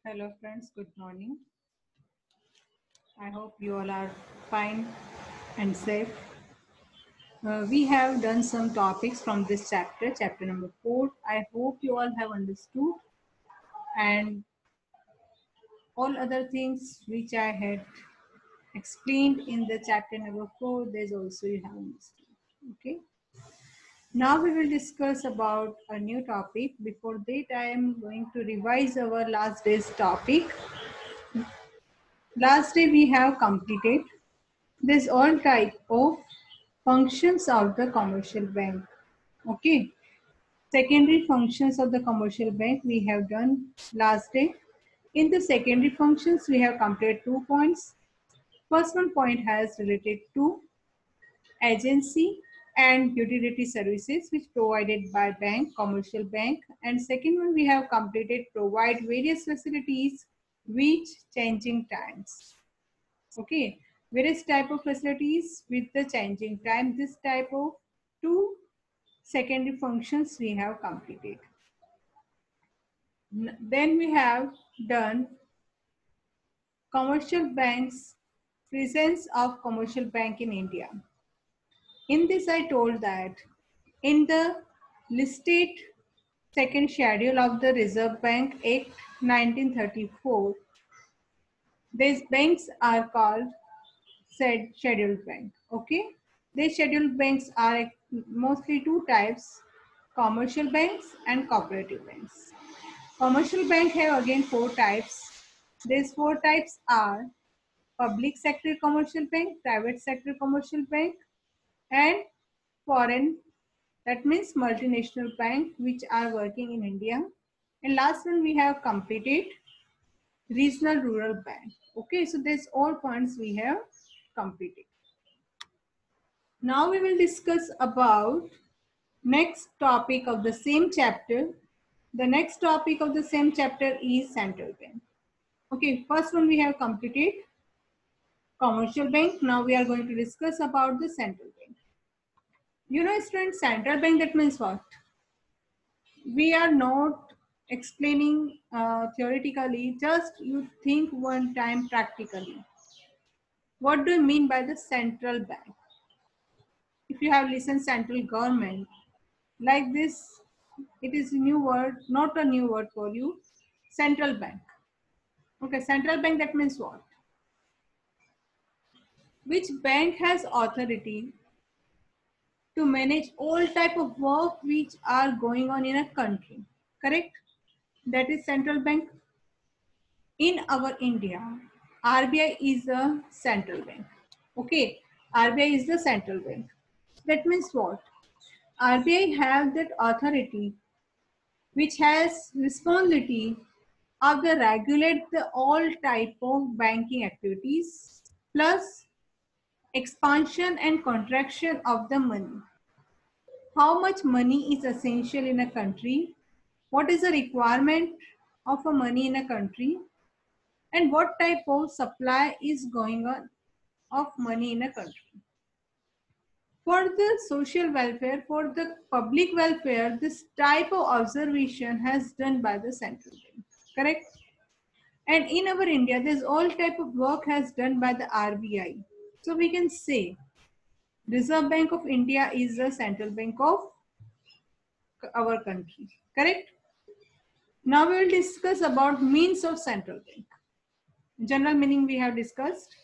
Hello friends, good morning. I hope you all are fine and safe. We have done some topics from this chapter, chapter number 4. I hope you all have understood and all other things which I had explained in the chapter number 4, there's also you have understood. Okay. Now we will discuss about a new topic. Before that, I am going to revise our last day's topic. Last day we have completed this all type of functions of the commercial bank. Okay. Secondary functions of the commercial bank we have done last day. In the secondary functions we have completed 2 points. First one point has related to agency and utility services which provided by bank, commercial bank, and second one we have completed provide various facilities which changing times. Okay, various type of facilities with the changing time. This type of two secondary functions we have completed. Then we have done commercial banks, presence of commercial bank in India. In this I told that in the listed second schedule of the Reserve Bank Act 1934, these banks are called said scheduled bank. Okay, these scheduled banks are mostly two types: commercial banks and cooperative banks. Commercial bank have again four types. These four types are public sector commercial bank, private sector commercial bank, and foreign, that means multinational bank which are working in India. And last one we have completed regional rural bank. Okay, so there's all points we have completed. Now we will discuss about next topic of the same chapter. The next topic of the same chapter is central bank. Okay, first one we have completed commercial bank. Now we are going to discuss about the central bank. You know, students, central bank, that means what? We are not explaining theoretically, just you think one time practically. What do you mean by the central bank? If you have listened central government, like this, it is a new word, not a new word for you. Central bank. Okay, central bank, that means what? Which bank has authority to manage all type of work which are going on in a country? Correct? That is central bank. In our India, RBI is the central bank. Okay, RBI is the central bank. That means what? RBI have that authority which has responsibility of the regulate the all type of banking activities plus expansion and contraction of the money. How much money is essential in a country? What is the requirement of a money in a country? And what type of supply is going on of money in a country? For the social welfare, for the public welfare, this type of observation has done by the central bank. Correct? And in our India, this all type of work has done by the RBI. So we can say Reserve Bank of India is the central bank of our country. Correct? Now we will discuss about means of central bank. General meaning we have discussed.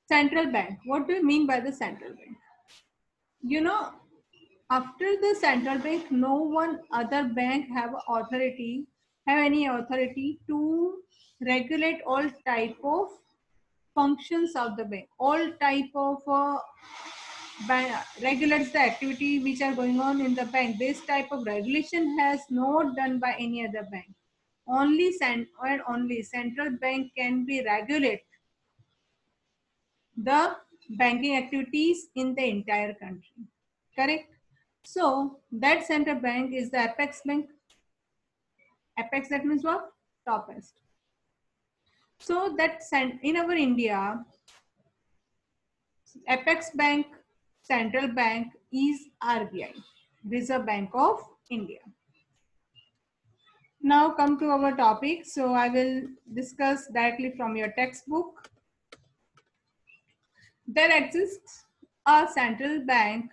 Central bank. What do you mean by the central bank? You know, after the central bank, no one other bank have any authority to regulate all type of functions of the bank. All type of bank regulates the activity which are going on in the bank. This type of regulation has not done by any other bank. Only central bank can be regulate the banking activities in the entire country. Correct? So that central bank is the apex bank. Apex, that means what? Topest. So that in our India, apex bank, central bank is RBI, Reserve Bank of India. Now come to our topic. So I will discuss directly from your textbook. There exists a central bank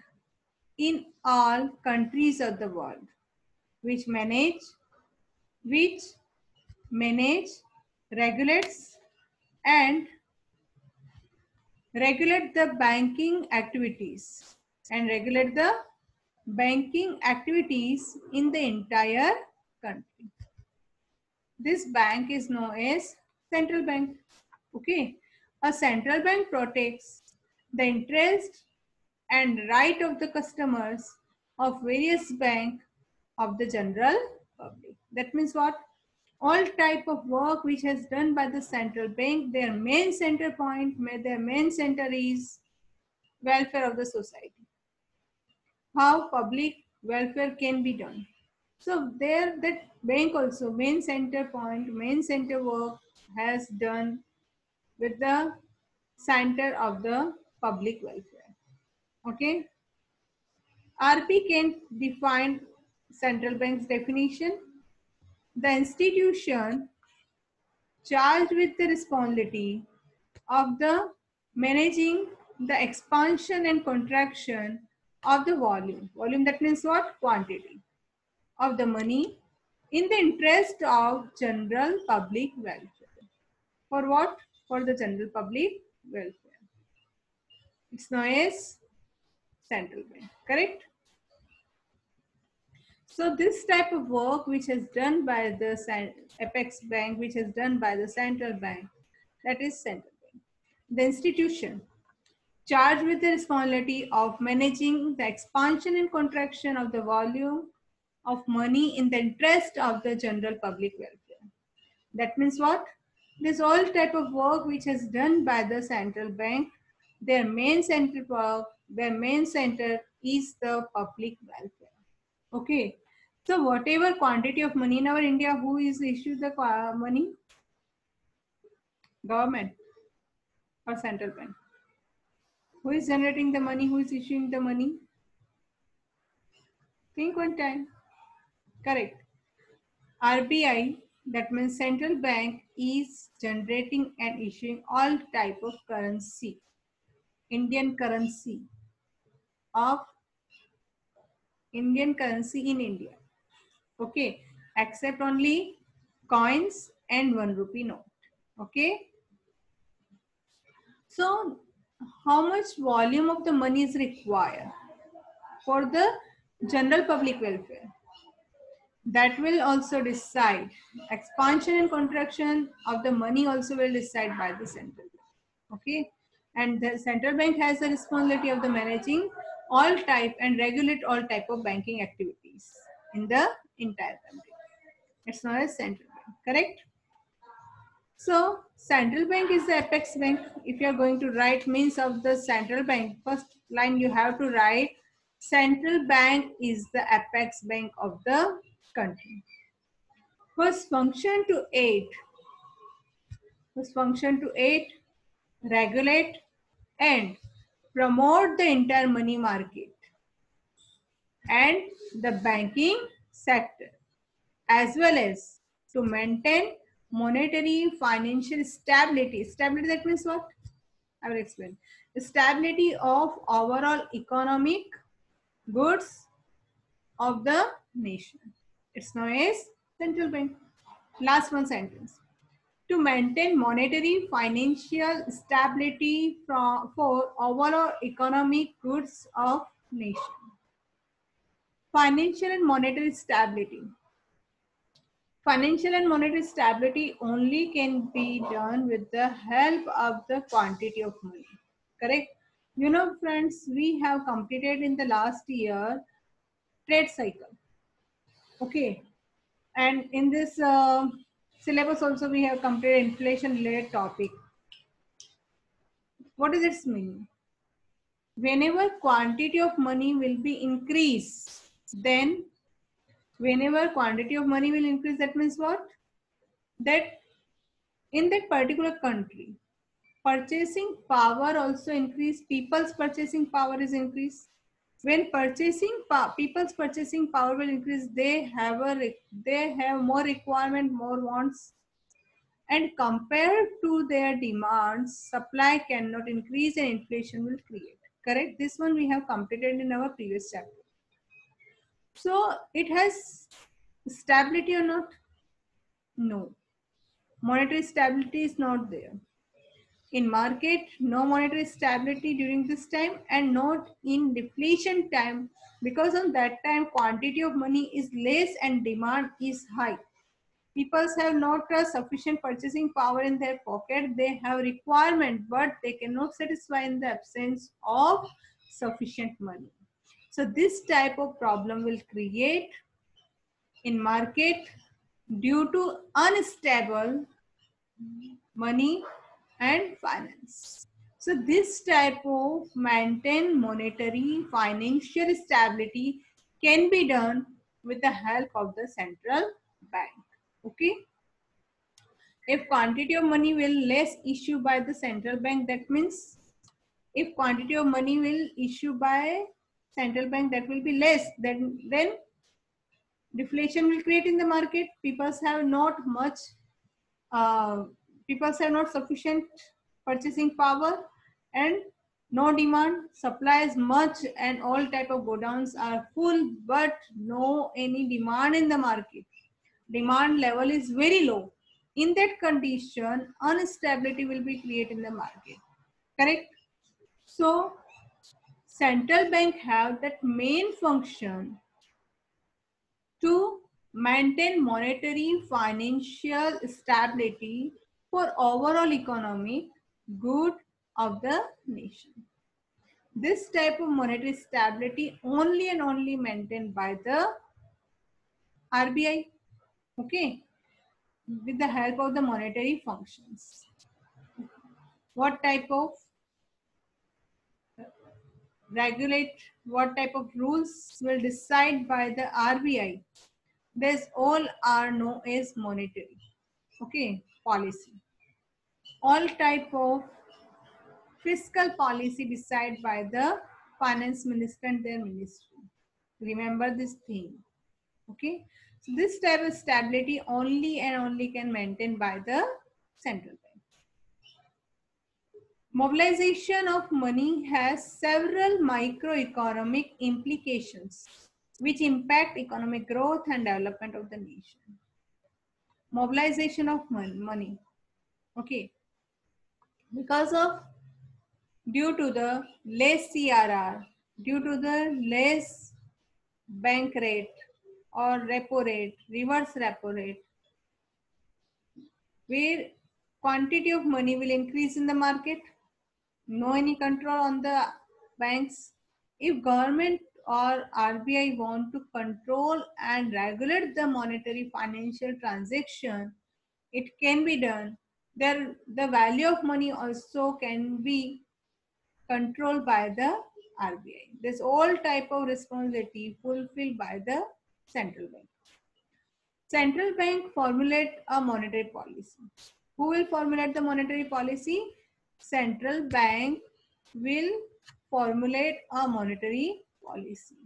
in all countries of the world, which which manage, regulates, and regulate the banking activities and regulate the banking activities in the entire country. This bank is known as central bank. Okay, a central bank protects the interest and right of the customers of various bank of the general public. That means what? All type of work which is done by the central bank, their main center point, their main center is welfare of the society. How public welfare can be done. So there that bank also main center point, main center work has done with the center of the public welfare. Okay. RP can define central bank's definition. The institution charged with the responsibility of the managing the expansion and contraction of the volume. Volume, that means what? Quantity of the money in the interest of general public welfare. For what? For the general public welfare. It's known as central bank, correct? So this type of work which is done by the Apex Bank, which is done by the central bank, that is central bank. The institution charged with the responsibility of managing the expansion and contraction of the volume of money in the interest of the general public welfare. That means what? This all type of work which is done by the central bank, their main center is the public welfare. Okay. So whatever quantity of money in our India, who is issued the money? Government or central bank? Who is generating the money? Who is issuing the money? Think one time. Correct. RBI, that means central bank, is generating and issuing all type of currency, Indian currency in India. Okay, except only coins and 1 rupee note. Okay. So how much volume of the money is required for the general public welfare? That will also decide. Expansion and contraction of the money also will decide by the central bank. Okay. And the central bank has the responsibility of the managing all type and regulate all type of banking activities in the entire country. It's known as central bank, correct? So central bank is the apex bank. If you are going to write means of the central bank, first line you have to write central bank is the apex bank of the country. Whose function to aid, regulate and promote the entire money market and the banking sector, as well as to maintain monetary financial stability. Stability, that means what? I will explain. The stability of overall economic goods of the nation. It's known as central bank. Last one sentence. To maintain monetary financial stability for overall economic goods of nation. Financial and monetary stability. Financial and monetary stability only can be done with the help of the quantity of money. Correct? You know, friends, we have completed in the last year trade cycle. Okay. And in this syllabus also we have completed inflation related topic. What does it mean? Whenever quantity of money will be increased, then whenever quantity of money will increase, that means what? That in that particular country, purchasing power also increase, people's purchasing power is increased. When people's purchasing power will increase, they have more requirement, more wants, and compared to their demands, supply cannot increase and inflation will create. Correct? This one we have completed in our previous chapter. So it has stability or not? No. Monetary stability is not there. In market, no monetary stability during this time and not in deflation time, because on that time quantity of money is less and demand is high. People have not a sufficient purchasing power in their pocket. They have requirement, but they cannot satisfy in the absence of sufficient money. So this type of problem will create in market due to unstable money and finance. So this type of maintain monetary financial stability can be done with the help of the central bank. Okay. If quantity of money will less issue by the central bank, that means if quantity of money will issue by central bank, that will be less, then deflation will create in the market. People have not much people have not sufficient purchasing power and no demand, supply is much and all type of godowns are full, but no any demand in the market. Demand level is very low. In that condition, instability will be created in the market. Correct? So central bank have that main function to maintain monetary financial stability for overall economic good of the nation. This type of monetary stability only and only maintained by the RBI, okay, with the help of the monetary functions. What type of what type of rules will decide by the RBI? These all are known as monetary, okay, policy. All type of fiscal policy decided by the finance minister and their ministry. Remember this thing, okay? So this type of stability only and only can maintain by the central bank. Mobilization of money has several microeconomic implications which impact economic growth and development of the nation. Mobilization of money, okay, because of due to the less CRR, due to the less bank rate or repo rate, reverse repo rate, where quantity of money will increase in the market, no any control on the banks. If government or RBI want to control and regulate the monetary financial transaction, it can be done. There, the value of money also can be controlled by the RBI. This all type of responsibility fulfilled by the central bank. Central bank formulate a monetary policy. Who will formulate the monetary policy? Central bank will formulate a monetary policy.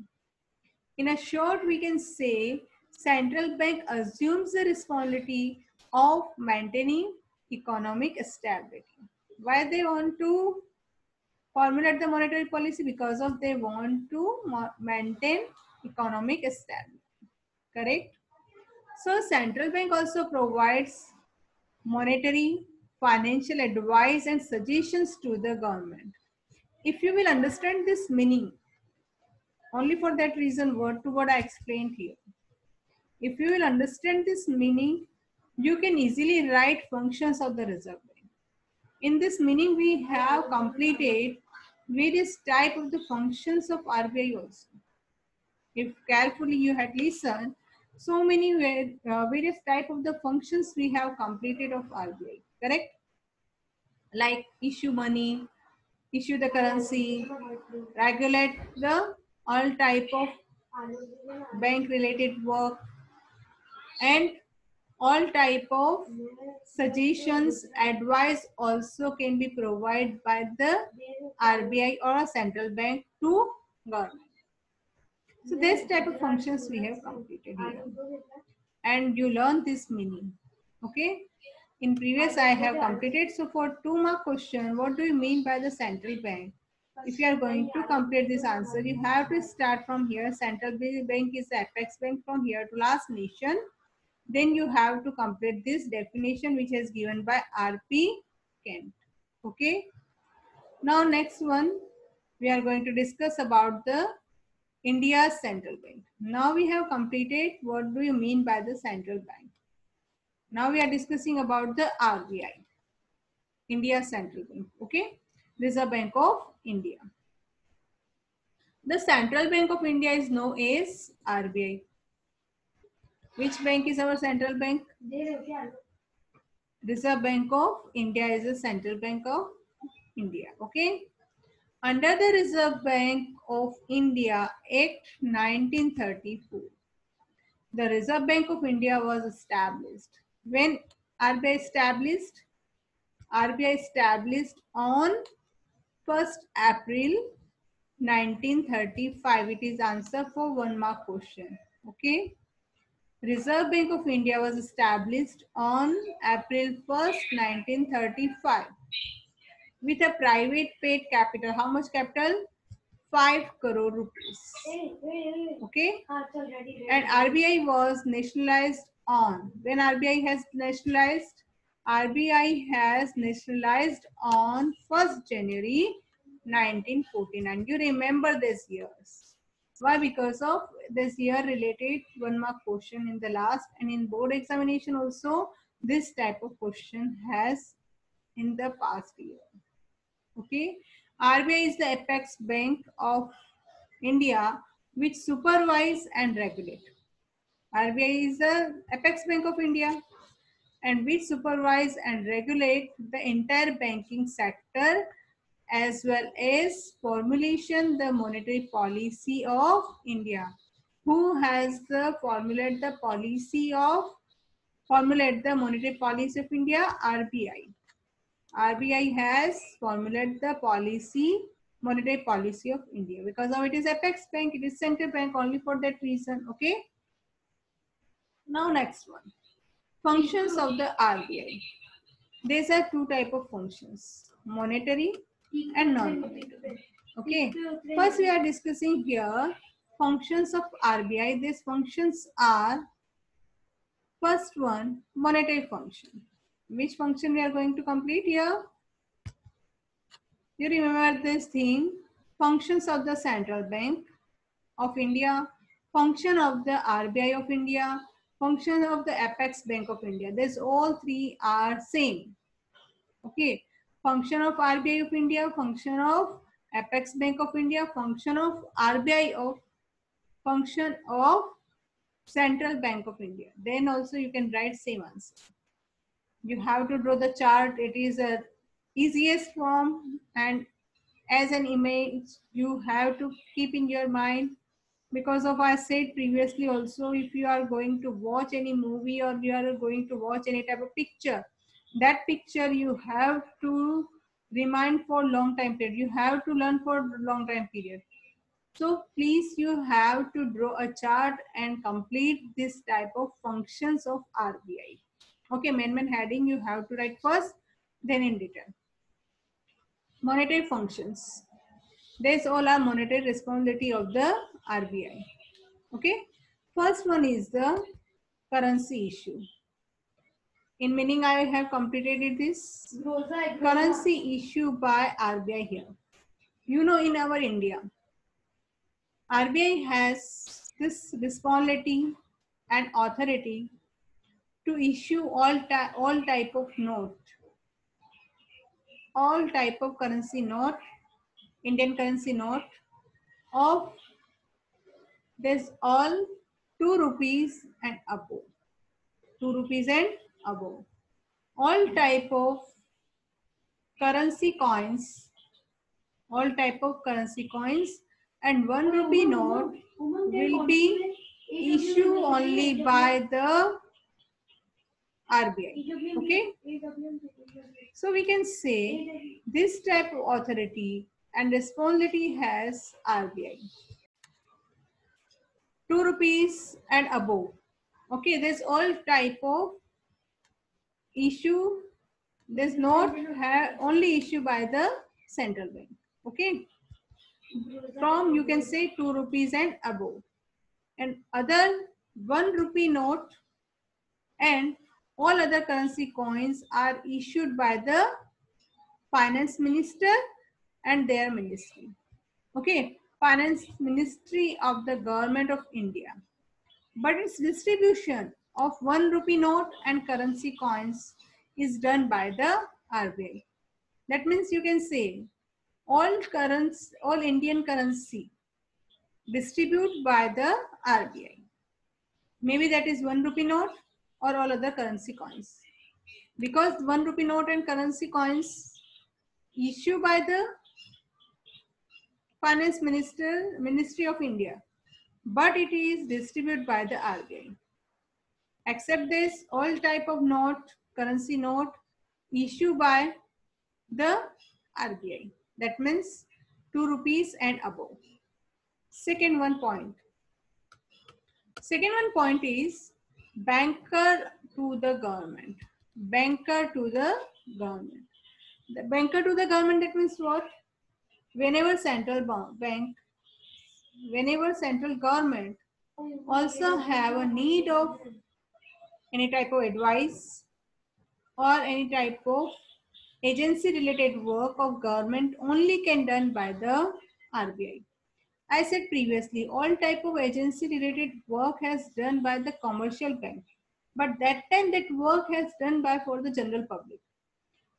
In a short, we can say central bank assumes the responsibility of maintaining economic stability. Why they want to formulate the monetary policy? Because of they want to maintain economic stability. Correct? So central bank also provides monetary, financial advice and suggestions to the government. If you will understand this meaning, only for that reason word to word I explained here. If you will understand this meaning, you can easily write functions of the Reserve Bank. In this meaning, we have completed various type of the functions of RBI also. If carefully you had listened, so many various type of the functions we have completed of RBI, correct? Like issue money, issue the currency, regulate the all type of bank related work, and all type of suggestions, advice also can be provided by the RBI or a central bank to government. So this type of functions we have completed here. And you learn this meaning. Okay. In previous I have completed. So for 2 mark question, what do you mean by the central bank? If you are going to complete this answer, you have to start from here. Central bank is the apex bank from here to last nation. Then you have to complete this definition which is given by R.P. Kent. Okay. Now next one, we are going to discuss about the India's central bank. Now we have completed what do you mean by the central bank. Now we are discussing about the RBI, India Central Bank, okay? Reserve Bank of India. The Central Bank of India is known as RBI. Which bank is our central bank? Reserve Bank of India is the central bank of India, okay? Under the Reserve Bank of India Act 1934, the Reserve Bank of India was established. When RBI established? RBI established on 1st April 1935. It is answer for 1 mark question. Okay. Reserve Bank of India was established on April 1st, 1935 with a private paid capital. How much capital? 5 crore rupees. Okay. And RBI was nationalized on. When RBI has nationalized? RBI has nationalized on 1st January 1949. You remember these years. Why? Because of this year related 1 mark question in the last, and in board examination also this type of question has in the past year. Okay. RBI is the apex bank of India which supervise and regulate. RBI is the apex bank of India and which supervise and regulate the entire banking sector as well as formulation the monetary policy of India. Who has the formulate the monetary policy of India? RBI. RBI has formulated the monetary policy of India. Because now it is apex bank, it is central bank only for that reason. Okay. Now next one. Functions of the RBI. These are 2 type of functions, monetary and non-monetary. Okay. First we are discussing here functions of RBI. These functions are, first one, monetary function. Which function we are going to complete here? You remember this thing, functions of the Central Bank of India, function of the RBI of India, function of the Apex Bank of India. These all 3 are same. Okay, function of RBI of India, function of Apex Bank of India, function of RBI of, function of Central Bank of India. Then also you can write same answer. You have to draw the chart. It is a easiest form, and as an image you have to keep in your mind. Because of I said previously also, if you are going to watch any movie or you are going to watch any type of picture, that picture you have to remind for long time period. You have to learn for long time period. So please, you have to draw a chart and complete this type of functions of RBI. Okay, main heading you have to write first, then in detail. Monetary functions. These all are monetary responsibility of the RBI. Okay. First one is the currency issue. In meaning I have completed this currency issue by RBI here. You know, in our India, RBI has this responsibility and authority to issue all type of note, all type of currency note, Indian currency note of this all 2 rupees and above. 2 rupees and above. All type of currency coins, all type of currency coins, and 1 rupee note will be issued only by the RBI. Okay. So we can say this type of authority and responsibility has RBI. 2 rupees and above. Okay, there's all type of issue. This note have only issued by the central bank. Okay, from you can say 2 rupees and above, and other 1 rupee note and all other currency coins are issued by the finance minister and their ministry. Okay, finance ministry of the government of India. But its distribution of 1 rupee note and currency coins is done by the RBI. That means you can say all Indian currency distributed by the RBI. Maybe that is 1 rupee note or all other currency coins. Because 1 rupee note and currency coins issued by the finance ministry of India, but it is distributed by the RBI. Except this, all type of note, currency note issued by the RBI. That means 2 rupees and above. Second one point. Second one point is banker to the government. Banker to the government. The banker to the government, that means what? Whenever central government also have a need of any type of advice or any type of agency related work of government only can done by the RBI. I said previously, all type of agency related work has done by the commercial bank, but that time that work has done by for the general public.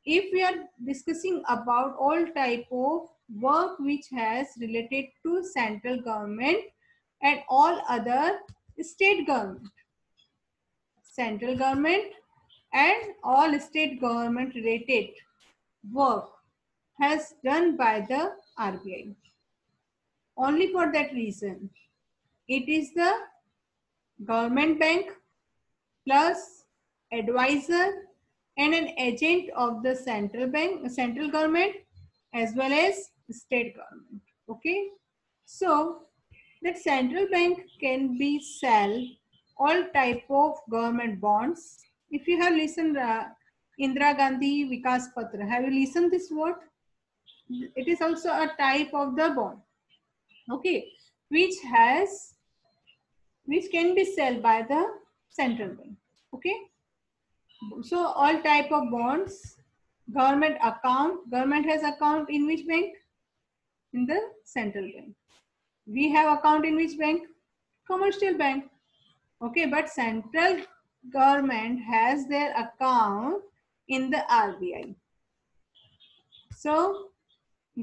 If we are discussing about all type of work which has related to central government and all other state government, central government and all state government related work has done by the RBI. Only for that reason, it is the government bank plus advisor and an agent of the central government as well as state government. Okay, so that central bank can be sell all type of government bonds. If you have listened Indira Gandhi Vikas Patra, have you listened this word? It is also a type of the bond. Okay, which can be sold by the central bank. Okay, so all type of bonds, government has account in which bank? In the central bank. We have account in which bank? Commercial bank. Okay, but central government has their account in the RBI. So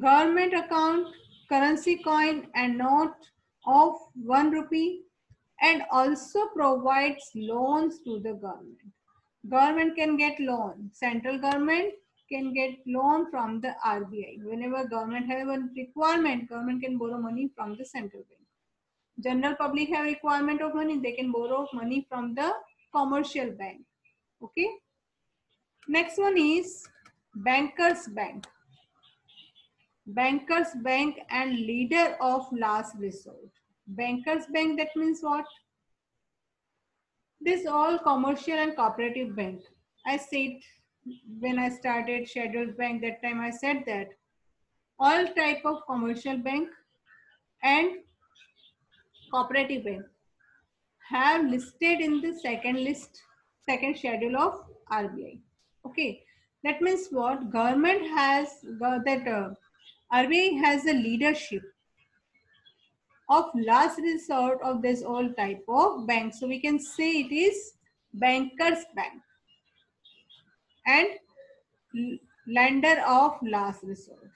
government account, currency coin and note of 1 rupee and also provides loans to the government. Government can get loan. Central government can get loan from the RBI. Whenever government have a requirement, government can borrow money from the central bank. General public have requirement of money, they can borrow money from the commercial bank. Okay. Next one is bankers bank. Bankers bank and leader of last resort. Bankers bank, that means what? This all commercial and cooperative bank. I said when I started scheduled bank, that time I said that all type of commercial bank and cooperative bank have listed in the second schedule of RBI. Okay, that means what? Government has RBI has the leadership of last resort of this all type of bank. So we can say it is bankers bank and lender of last resort.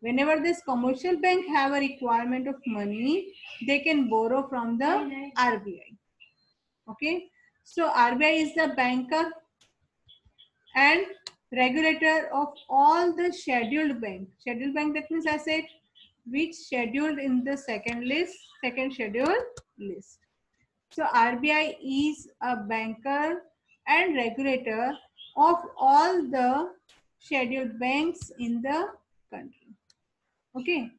Whenever this commercial bank have a requirement of money, they can borrow from the RBI. Okay, so RBI is the banker and regulator of all the scheduled bank. Scheduled bank, that means I said which scheduled in the second schedule list. So RBI is a banker and regulator of all the scheduled banks in the country. Okay,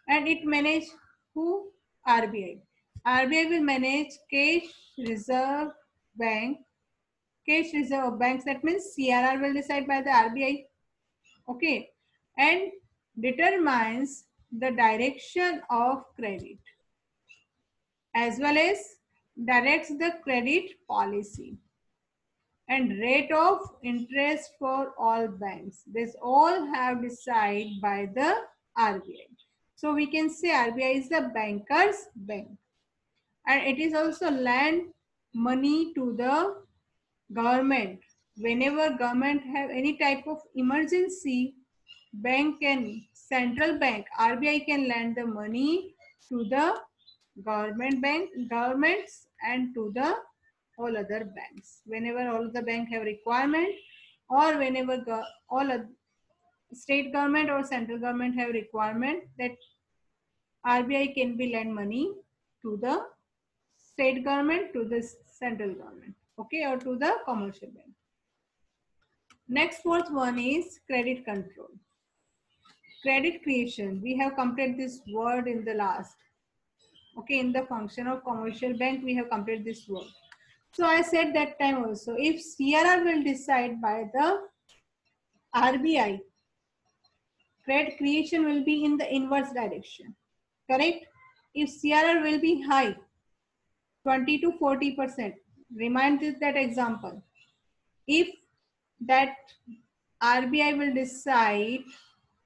and it manage who? RBI. RBI will manage cash reserve bank, cash reserve banks. That means CRR will decide by the RBI. Okay, and determines the direction of credit as well as directs the credit policy and rate of interest for all banks. This all have decided by the RBI. So we can say RBI is the banker's bank, and it is also lend money to the government. Whenever government have any type of emergency, central bank, RBI can lend the money to the governments and to the all other banks. Whenever all the bank have requirement, or whenever state government or central government have requirement, that RBI can be lend money to the state government, to the central government, okay, or to the commercial bank. Next, fourth one is credit control. Credit creation. We have completed this word in the last. Okay, in the function of commercial bank, we have completed this word. So I said that time also, if CRR will decide by the RBI, credit creation will be in the inverse direction. Correct? If CRR will be high, 20 to 40%. Remind this that example. If that RBI will decide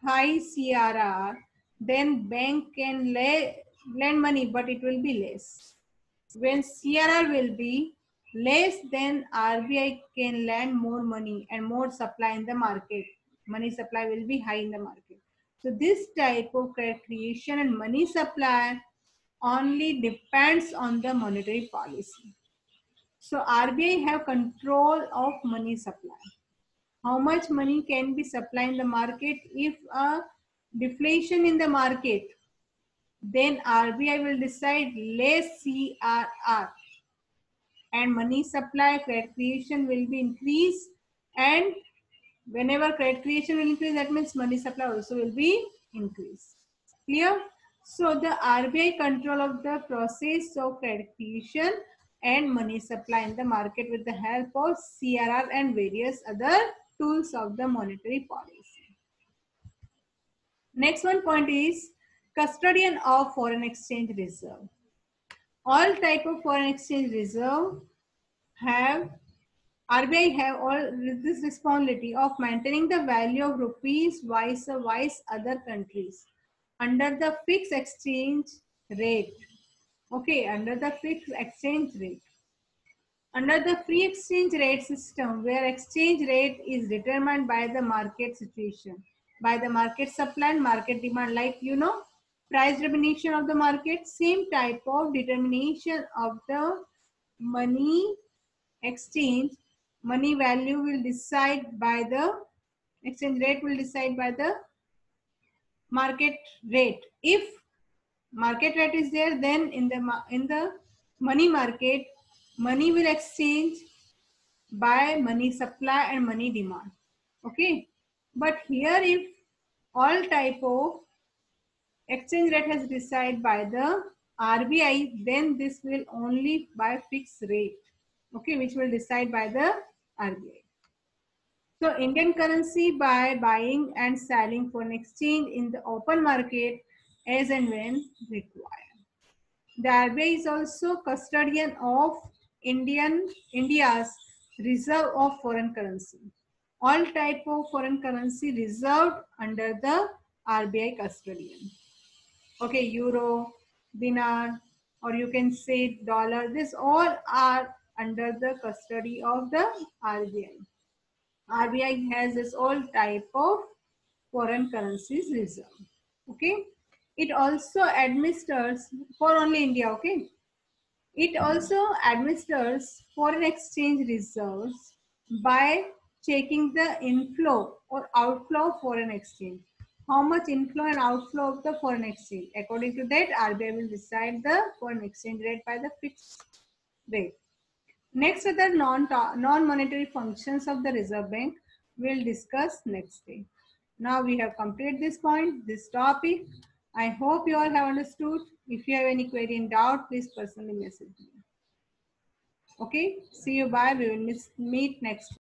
high CRR, then bank can lend money, but it will be less. When CRR will be less, then RBI can lend more money and more supply in the market. Money supply will be high in the market. So this type of credit creation and money supply only depends on the monetary policy. So RBI have control of money supply. How much money can be supplied in the market? If a deflation in the market, then RBI will decide less CRR and money supply, credit creation will be increased, and whenever credit creation will increase, that means money supply also will be increased. Clear? So the RBI control of the process of credit creation and money supply in the market with the help of CRR and various other tools of the monetary policy. Next one point is custodian of foreign exchange reserve. All type of foreign exchange reserve have RBI have all this responsibility of maintaining the value of rupees vice other countries under the fixed exchange rate. Okay, under the fixed exchange rate. Under the free exchange rate system, where exchange rate is determined by the market situation, by the market supply and market demand, like price determination of the market, same type of determination of the money exchange, money value will decide by the exchange rate, will decide by the market rate. If market rate is there, then in the money market, money will exchange by money supply and money demand. Okay, but here if all type of exchange rate has decided by the RBI, then this will only by fixed rate, okay, which will decide by the RBI. So Indian currency by buying and selling foreign exchange in the open market as and when required. The RBI is also custodian of India's reserve of foreign currency. All type of foreign currency reserved under the RBI custodian. Okay, euro, dinar, or you can say dollar. This all are under the custody of the RBI. RBI has this all type of foreign currencies reserve. Okay, it also administers for only India. Okay, it also administers foreign exchange reserves by checking the inflow or outflow of foreign exchange. How much inflow and outflow of the foreign exchange? According to that, RBI will decide the foreign exchange rate by the fixed rate. Next are the non-monetary functions of the Reserve Bank. We'll discuss next day. Now we have completed this point, this topic. I hope you all have understood. If you have any query and doubt, please personally message me. Okay, see you. Bye. We will meet next week.